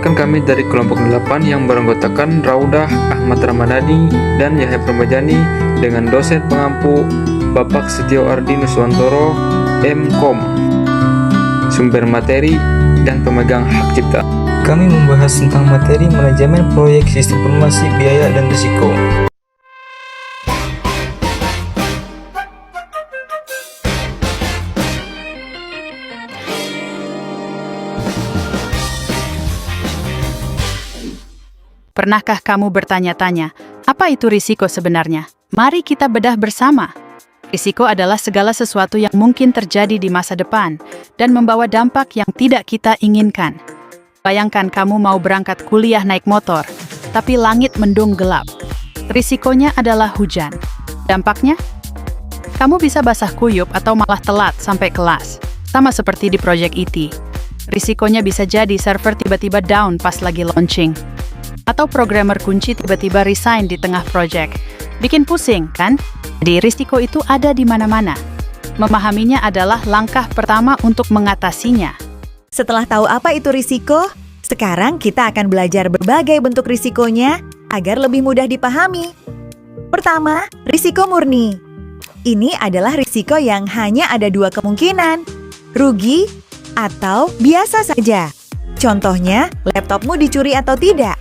Rekan kami dari kelompok 8 yang beranggotakan Raudah Ahmad Ramadhani dan Yahya Pramajani dengan dosen pengampu Bapak Setio Ardi Nuswantoro, M.Com, sumber materi dan pemegang hak cipta. Kami membahas tentang materi manajemen proyek sistem informasi biaya dan risiko. Pernahkah kamu bertanya-tanya, apa itu risiko sebenarnya? Mari kita bedah bersama. Risiko adalah segala sesuatu yang mungkin terjadi di masa depan dan membawa dampak yang tidak kita inginkan. Bayangkan kamu mau berangkat kuliah naik motor, tapi langit mendung gelap. Risikonya adalah hujan. Dampaknya? Kamu bisa basah kuyup atau malah telat sampai kelas. Sama seperti di proyek IT. Risikonya bisa jadi server tiba-tiba down pas lagi launching. Atau programmer kunci tiba-tiba resign di tengah proyek. Bikin pusing, kan? Jadi risiko itu ada di mana-mana. Memahaminya adalah langkah pertama untuk mengatasinya. Setelah tahu apa itu risiko, sekarang kita akan belajar berbagai bentuk risikonya agar lebih mudah dipahami. Pertama, risiko murni. Ini adalah risiko yang hanya ada dua kemungkinan, rugi atau biasa saja. Contohnya, laptopmu dicuri atau tidak.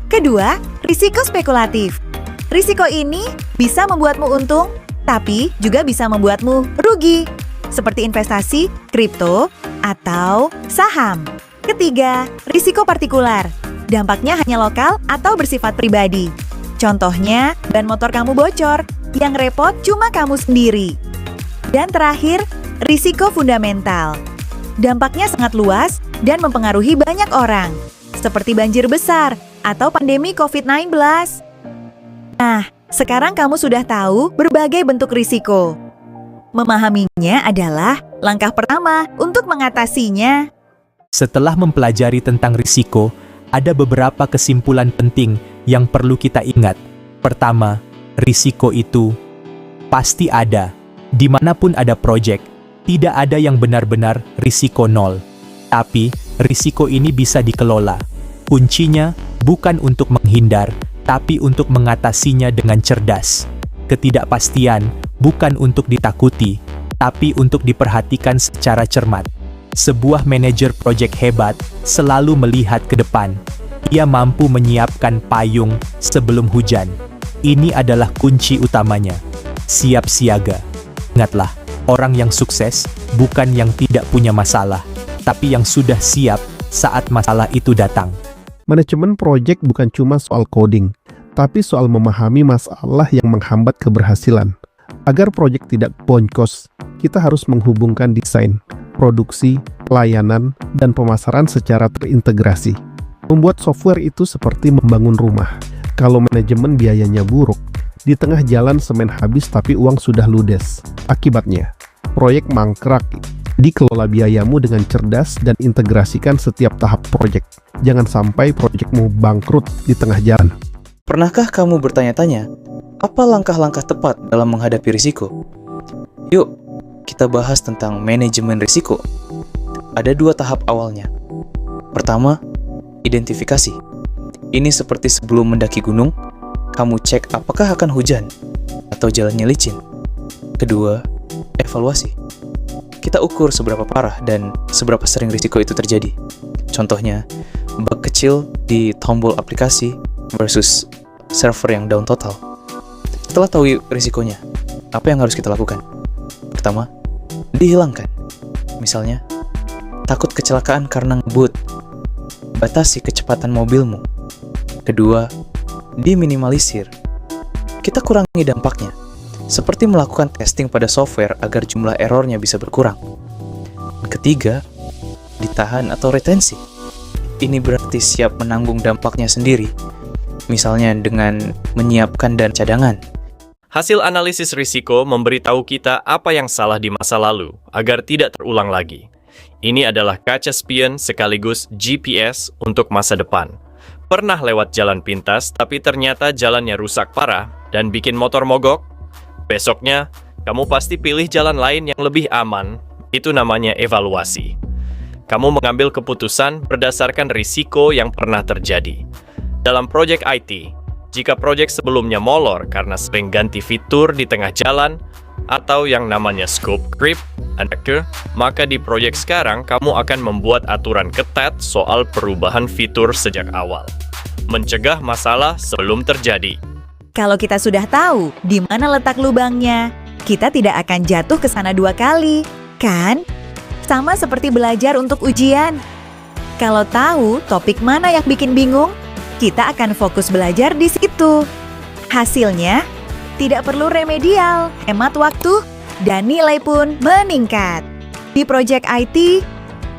Kedua, risiko spekulatif. Risiko ini bisa membuatmu untung, tapi juga bisa membuatmu rugi, seperti investasi, kripto, atau saham. Ketiga, risiko partikular. Dampaknya hanya lokal atau bersifat pribadi. Contohnya, ban motor kamu bocor, yang repot cuma kamu sendiri. Dan terakhir, risiko fundamental. Dampaknya sangat luas dan mempengaruhi banyak orang, seperti banjir besar atau pandemi COVID-19. Nah, sekarang kamu sudah tahu berbagai bentuk risiko. Memahaminya adalah langkah pertama untuk mengatasinya. Setelah mempelajari tentang risiko, ada beberapa kesimpulan penting yang perlu kita ingat. Pertama, risiko itu pasti ada. Dimanapun ada proyek, tidak ada yang benar-benar risiko nol. Tapi, risiko ini bisa dikelola. Kuncinya bukan untuk menghindar, tapi untuk mengatasinya dengan cerdas. Ketidakpastian bukan untuk ditakuti, tapi untuk diperhatikan secara cermat. Sebuah manajer proyek hebat selalu melihat ke depan. Ia mampu menyiapkan payung sebelum hujan. Ini adalah kunci utamanya. Siap siaga. Ingatlah, orang yang sukses bukan yang tidak punya masalah, tapi yang sudah siap saat masalah itu datang. Manajemen proyek bukan cuma soal coding, tapi soal memahami masalah yang menghambat keberhasilan. Agar proyek tidak boncos, kita harus menghubungkan desain, produksi, pelayanan, dan pemasaran secara terintegrasi. Membuat software itu seperti membangun rumah. Kalau manajemen biayanya buruk, di tengah jalan semen habis tapi uang sudah ludes. Akibatnya, proyek mangkrak. Dikelola biayamu dengan cerdas dan integrasikan setiap tahap proyek. Jangan sampai proyekmu bangkrut di tengah jalan. Pernahkah kamu bertanya-tanya, apa langkah-langkah tepat dalam menghadapi risiko? Yuk, kita bahas tentang manajemen risiko. Ada dua tahap awalnya. Pertama, identifikasi. Ini seperti sebelum mendaki gunung, kamu cek apakah akan hujan atau jalannya licin. Kedua, evaluasi. Kita ukur seberapa parah dan seberapa sering risiko itu terjadi. Contohnya, bug kecil di tombol aplikasi versus server yang down total. Setelah tahu risikonya, apa yang harus kita lakukan? Pertama, dihilangkan. Misalnya, takut kecelakaan karena ngebut. Batasi kecepatan mobilmu. Kedua, diminimalisir. Kita kurangi dampaknya. Seperti melakukan testing pada software agar jumlah errornya bisa berkurang. Ketiga, ditahan atau retensi. Ini berarti siap menanggung dampaknya sendiri, misalnya dengan menyiapkan dana cadangan. Hasil analisis risiko memberitahu kita apa yang salah di masa lalu, agar tidak terulang lagi. Ini adalah kaca spion sekaligus GPS untuk masa depan. Pernah lewat jalan pintas, tapi ternyata jalannya rusak parah dan bikin motor mogok? Besoknya, kamu pasti pilih jalan lain yang lebih aman. Itu namanya evaluasi. Kamu mengambil keputusan berdasarkan risiko yang pernah terjadi. Dalam proyek IT, jika proyek sebelumnya molor karena sering ganti fitur di tengah jalan, atau yang namanya scope creep, maka di proyek sekarang kamu akan membuat aturan ketat soal perubahan fitur sejak awal. Mencegah masalah sebelum terjadi. Kalau kita sudah tahu di mana letak lubangnya, kita tidak akan jatuh ke sana 2 kali, kan? Sama seperti belajar untuk ujian. Kalau tahu topik mana yang bikin bingung, kita akan fokus belajar di situ. Hasilnya, tidak perlu remedial, hemat waktu, dan nilai pun meningkat. Di proyek IT,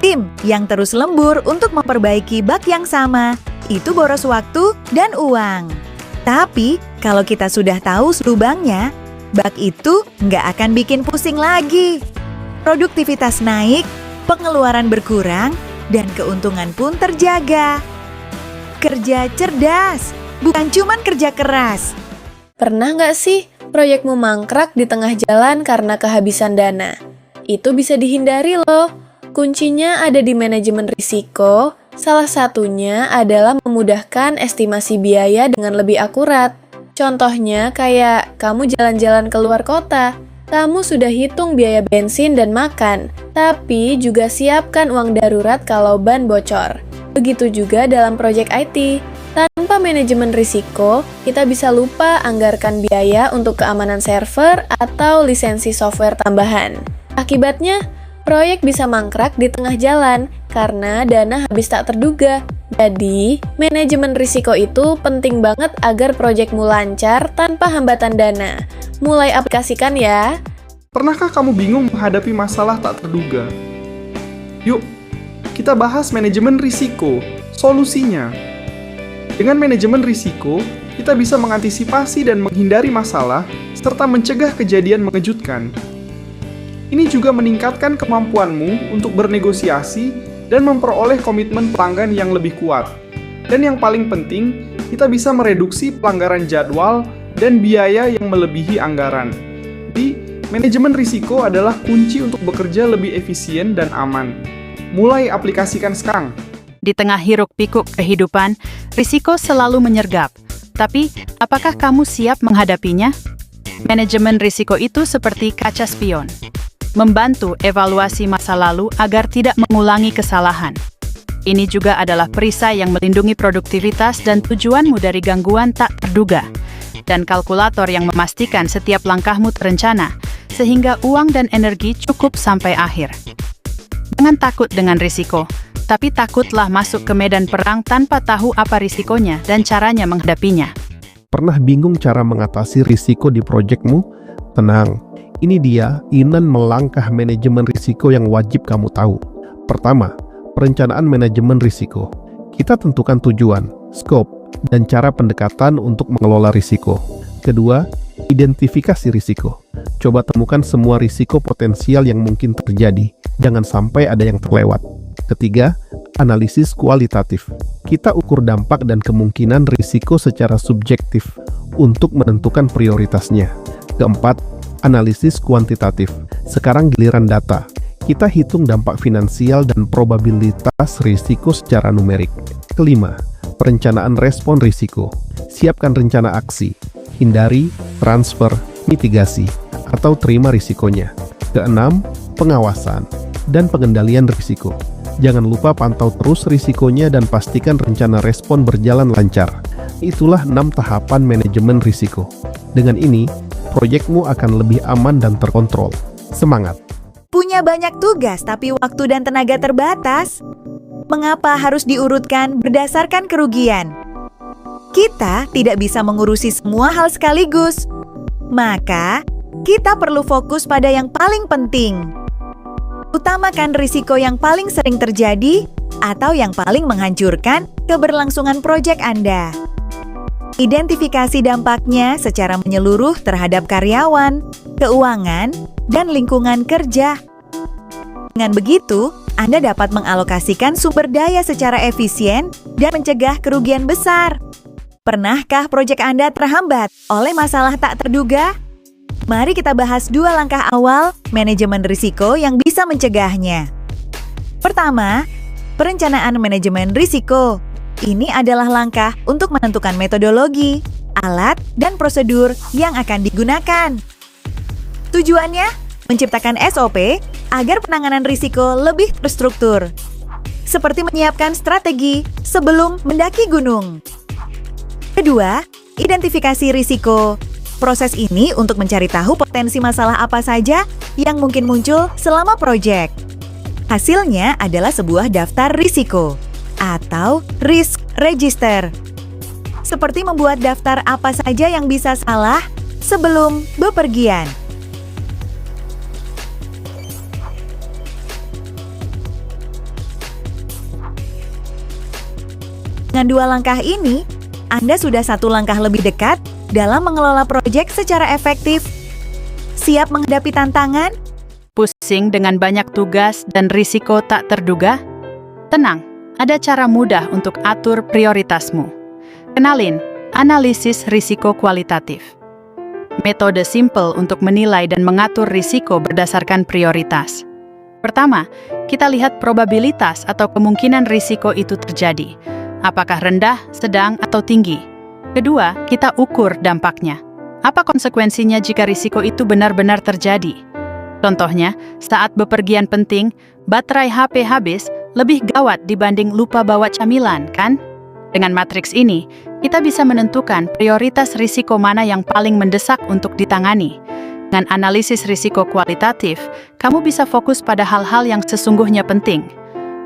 tim yang terus lembur untuk memperbaiki bug yang sama, itu boros waktu dan uang. Tapi, kalau kita sudah tahu lubangnya, bug itu nggak akan bikin pusing lagi. Produktivitas naik, pengeluaran berkurang, dan keuntungan pun terjaga. Kerja cerdas, bukan cuman kerja keras. Pernah nggak sih proyekmu mangkrak di tengah jalan karena kehabisan dana? Itu bisa dihindari loh. Kuncinya ada di manajemen risiko. Salah satunya adalah memudahkan estimasi biaya dengan lebih akurat. Contohnya kayak kamu jalan-jalan keluar kota. Kamu sudah hitung biaya bensin dan makan, tapi juga siapkan uang darurat kalau ban bocor. Begitu juga dalam proyek IT. Tanpa manajemen risiko, kita bisa lupa anggarkan biaya untuk keamanan server atau lisensi software tambahan. Akibatnya, proyek bisa mangkrak di tengah jalan karena dana habis tak terduga. Jadi, manajemen risiko itu penting banget agar proyekmu lancar tanpa hambatan dana. Mulai aplikasikan ya. Pernahkah kamu bingung menghadapi masalah tak terduga? Yuk, kita bahas manajemen risiko, solusinya. Dengan manajemen risiko, kita bisa mengantisipasi dan menghindari masalah, serta mencegah kejadian mengejutkan. Ini juga meningkatkan kemampuanmu untuk bernegosiasi dan memperoleh komitmen pelanggan yang lebih kuat. Dan yang paling penting, kita bisa mereduksi pelanggaran jadwal dan biaya yang melebihi anggaran. Jadi, manajemen risiko adalah kunci untuk bekerja lebih efisien dan aman. Mulai aplikasikan sekarang. Di tengah hiruk-pikuk kehidupan, risiko selalu menyergap. Tapi, apakah kamu siap menghadapinya? Manajemen risiko itu seperti kaca spion, membantu evaluasi masa lalu agar tidak mengulangi kesalahan. Ini juga adalah perisai yang melindungi produktivitas dan tujuanmu dari gangguan tak terduga, dan kalkulator yang memastikan setiap langkahmu terencana, sehingga uang dan energi cukup sampai akhir. Jangan takut dengan risiko, tapi takutlah masuk ke medan perang tanpa tahu apa risikonya dan caranya menghadapinya. Pernah bingung cara mengatasi risiko di proyekmu? Tenang, ini dia 6 melangkah manajemen risiko yang wajib kamu tahu. Pertama, perencanaan manajemen risiko. Kita tentukan tujuan, scope, dan cara pendekatan untuk mengelola risiko. Kedua, identifikasi risiko. Coba temukan semua risiko potensial yang mungkin terjadi. Jangan sampai ada yang terlewat. Ketiga, analisis kualitatif. Kita ukur dampak dan kemungkinan risiko secara subjektif untuk menentukan prioritasnya. Keempat, analisis kuantitatif. Sekarang giliran data. Kita hitung dampak finansial dan probabilitas risiko secara numerik. Kelima, perencanaan respon risiko. Siapkan rencana aksi. Hindari, transfer, mitigasi, atau terima risikonya. Keenam, pengawasan dan pengendalian risiko. Jangan lupa pantau terus risikonya dan pastikan rencana respon berjalan lancar. Itulah 6 tahapan manajemen risiko. Dengan ini, proyekmu akan lebih aman dan terkontrol. Semangat! Punya banyak tugas tapi waktu dan tenaga terbatas. Mengapa harus diurutkan berdasarkan kerugian? Kita tidak bisa mengurusi semua hal sekaligus. Maka, kita perlu fokus pada yang paling penting. Utamakan risiko yang paling sering terjadi atau yang paling menghancurkan keberlangsungan proyek Anda. Identifikasi dampaknya secara menyeluruh terhadap karyawan, keuangan, dan lingkungan kerja. Dengan begitu, Anda dapat mengalokasikan sumber daya secara efisien dan mencegah kerugian besar. Pernahkah proyek Anda terhambat oleh masalah tak terduga? Mari kita bahas 2 langkah awal manajemen risiko yang bisa mencegahnya. Pertama, perencanaan manajemen risiko. Ini adalah langkah untuk menentukan metodologi, alat, dan prosedur yang akan digunakan. Tujuannya, menciptakan SOP agar penanganan risiko lebih terstruktur, seperti menyiapkan strategi sebelum mendaki gunung. Kedua, identifikasi risiko. Proses ini untuk mencari tahu potensi masalah apa saja yang mungkin muncul selama proyek. Hasilnya adalah sebuah daftar risiko atau risk register. Seperti membuat daftar apa saja yang bisa salah sebelum bepergian. Dengan dua langkah ini, Anda sudah satu langkah lebih dekat dalam mengelola proyek secara efektif. Siap menghadapi tantangan? Pusing dengan banyak tugas dan risiko tak terduga? Tenang, ada cara mudah untuk atur prioritasmu. Kenalin, analisis risiko kualitatif. Metode simple untuk menilai dan mengatur risiko berdasarkan prioritas. Pertama, kita lihat probabilitas atau kemungkinan risiko itu terjadi. Apakah rendah, sedang, atau tinggi? Kedua, kita ukur dampaknya. Apa konsekuensinya jika risiko itu benar-benar terjadi? Contohnya, saat bepergian penting, baterai HP habis lebih gawat dibanding lupa bawa camilan, kan? Dengan matriks ini, kita bisa menentukan prioritas risiko mana yang paling mendesak untuk ditangani. Dengan analisis risiko kualitatif, kamu bisa fokus pada hal-hal yang sesungguhnya penting.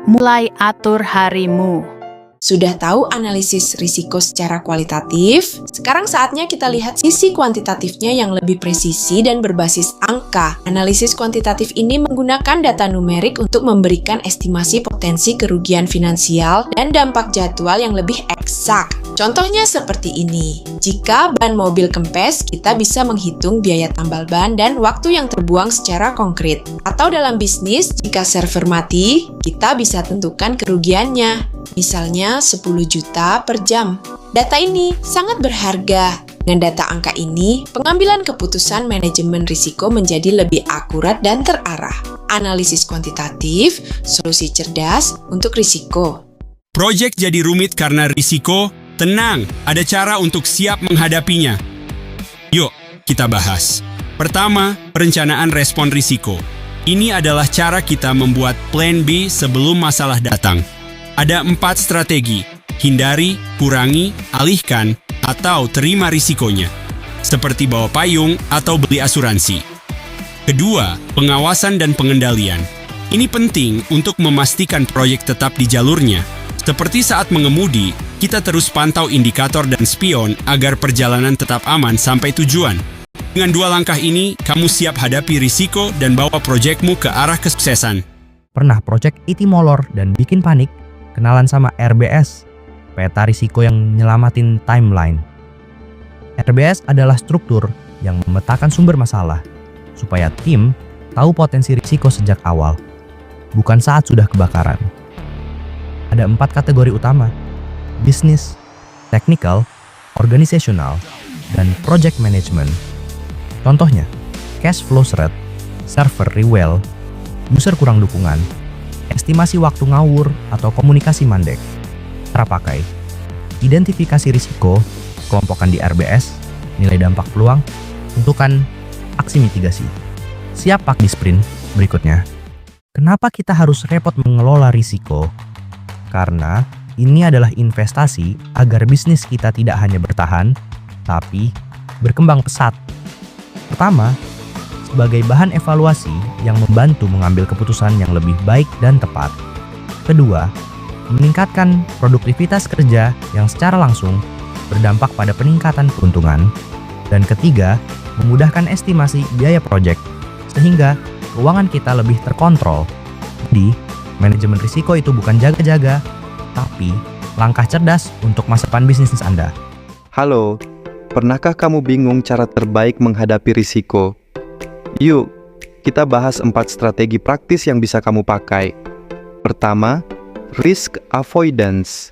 Mulai atur harimu. Sudah tahu analisis risiko secara kualitatif? Sekarang saatnya kita lihat sisi kuantitatifnya yang lebih presisi dan berbasis angka. Analisis kuantitatif ini menggunakan data numerik untuk memberikan estimasi potensi kerugian finansial dan dampak jadwal yang lebih eksak. Contohnya seperti ini. Jika ban mobil kempes, kita bisa menghitung biaya tambal ban dan waktu yang terbuang secara konkret. Atau dalam bisnis, jika server mati, kita bisa tentukan kerugiannya. Misalnya 10 juta per jam. Data ini sangat berharga. Dengan data angka ini, pengambilan keputusan manajemen risiko menjadi lebih akurat dan terarah. Analisis kuantitatif, solusi cerdas untuk risiko. Proyek jadi rumit karena risiko? Tenang, ada cara untuk siap menghadapinya. Yuk, kita bahas. Pertama, perencanaan respon risiko. Ini adalah cara kita membuat plan B sebelum masalah datang. Ada 4 strategi: hindari, kurangi, alihkan, atau terima risikonya. Seperti bawa payung atau beli asuransi. Kedua, pengawasan dan pengendalian. Ini penting untuk memastikan proyek tetap di jalurnya. Seperti saat mengemudi, kita terus pantau indikator dan spion agar perjalanan tetap aman sampai tujuan. Dengan 2 langkah ini, kamu siap hadapi risiko dan bawa proyekmu ke arah kesuksesan. Pernah proyek IT molor dan bikin panik? Kenalan sama RBS, peta risiko yang nyelamatin timeline. RBS adalah struktur yang memetakan sumber masalah, supaya tim tahu potensi risiko sejak awal, bukan saat sudah kebakaran. Ada 4 kategori utama: bisnis, technical, organizational, dan project management. Contohnya, cash flow threat, server rewell, user kurang dukungan, estimasi waktu ngawur atau komunikasi mandek. Cara pakai: identifikasi risiko, kelompokkan di RBS, nilai dampak peluang, tentukan aksi mitigasi. Siap pakai di sprint berikutnya. Kenapa kita harus repot mengelola risiko? Karena ini adalah investasi agar bisnis kita tidak hanya bertahan, tapi berkembang pesat. Pertama, sebagai bahan evaluasi yang membantu mengambil keputusan yang lebih baik dan tepat. Kedua, meningkatkan produktivitas kerja yang secara langsung berdampak pada peningkatan keuntungan. Dan ketiga, memudahkan estimasi biaya proyek sehingga keuangan kita lebih terkontrol. Jadi, manajemen risiko itu bukan jaga-jaga, tapi langkah cerdas untuk masa depan bisnis Anda. Halo, pernahkah kamu bingung cara terbaik menghadapi risiko? Yuk, kita bahas 4 strategi praktis yang bisa kamu pakai. Pertama, risk avoidance.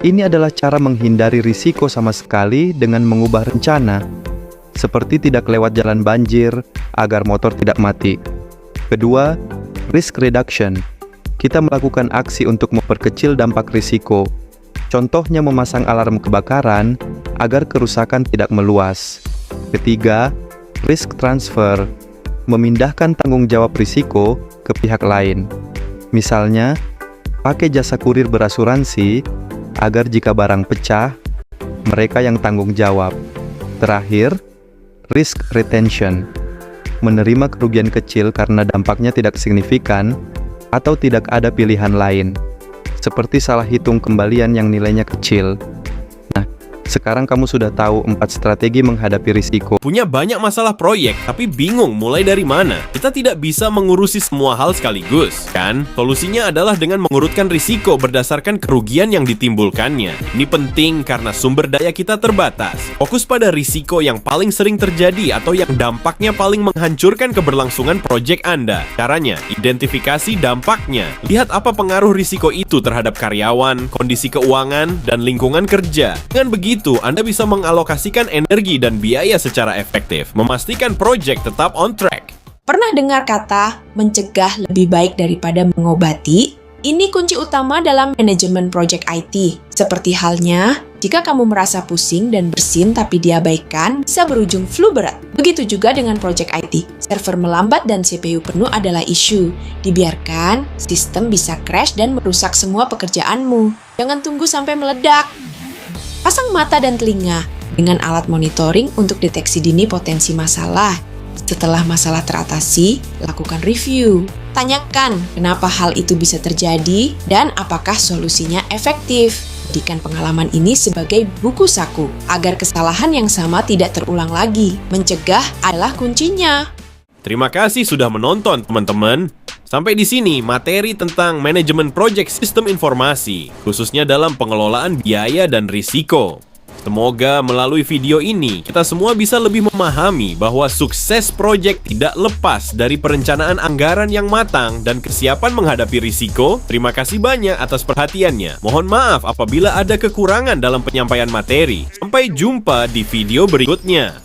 Ini adalah cara menghindari risiko sama sekali dengan mengubah rencana, seperti tidak lewat jalan banjir agar motor tidak mati. Kedua, risk reduction. kita melakukan aksi untuk memperkecil dampak risiko. Contohnya memasang alarm kebakaran agar kerusakan tidak meluas. Ketiga, risk transfer, memindahkan tanggung jawab risiko ke pihak lain. Misalnya, pakai jasa kurir berasuransi agar jika barang pecah, mereka yang tanggung jawab. Terakhir, risk retention, menerima kerugian kecil karena dampaknya tidak signifikan atau tidak ada pilihan lain, seperti salah hitung kembalian yang nilainya kecil. Nah, sekarang kamu sudah tahu 4 strategi menghadapi risiko. Punya banyak masalah proyek, tapi bingung mulai dari mana. Kita tidak bisa mengurusi semua hal sekaligus, kan? Solusinya adalah dengan mengurutkan risiko berdasarkan kerugian yang ditimbulkannya. Ini penting karena sumber daya kita terbatas. Fokus pada risiko yang paling sering terjadi atau yang dampaknya paling menghancurkan keberlangsungan proyek Anda. Caranya, identifikasi dampaknya. Lihat apa pengaruh risiko itu terhadap karyawan, kondisi keuangan, dan lingkungan kerja. Dengan begitu, Anda bisa mengalokasikan energi dan biaya secara efektif, memastikan proyek tetap on track. Pernah dengar kata mencegah lebih baik daripada mengobati? Ini kunci utama dalam manajemen proyek IT. Seperti halnya, jika kamu merasa pusing dan bersin tapi diabaikan, bisa berujung flu berat. Begitu juga dengan proyek IT. Server melambat dan CPU penuh adalah isu. Dibiarkan, sistem bisa crash dan merusak semua pekerjaanmu. Jangan tunggu sampai meledak. Pasang mata dan telinga dengan alat monitoring untuk deteksi dini potensi masalah. Setelah masalah teratasi, lakukan review. Tanyakan kenapa hal itu bisa terjadi dan apakah solusinya efektif. Jadikan pengalaman ini sebagai buku saku agar kesalahan yang sama tidak terulang lagi. Mencegah adalah kuncinya. Terima kasih sudah menonton, teman-teman. Sampai di sini materi tentang manajemen proyek sistem informasi, khususnya dalam pengelolaan biaya dan risiko. Semoga melalui video ini kita semua bisa lebih memahami bahwa sukses proyek tidak lepas dari perencanaan anggaran yang matang dan kesiapan menghadapi risiko. Terima kasih banyak atas perhatiannya. Mohon maaf apabila ada kekurangan dalam penyampaian materi. Sampai jumpa di video berikutnya.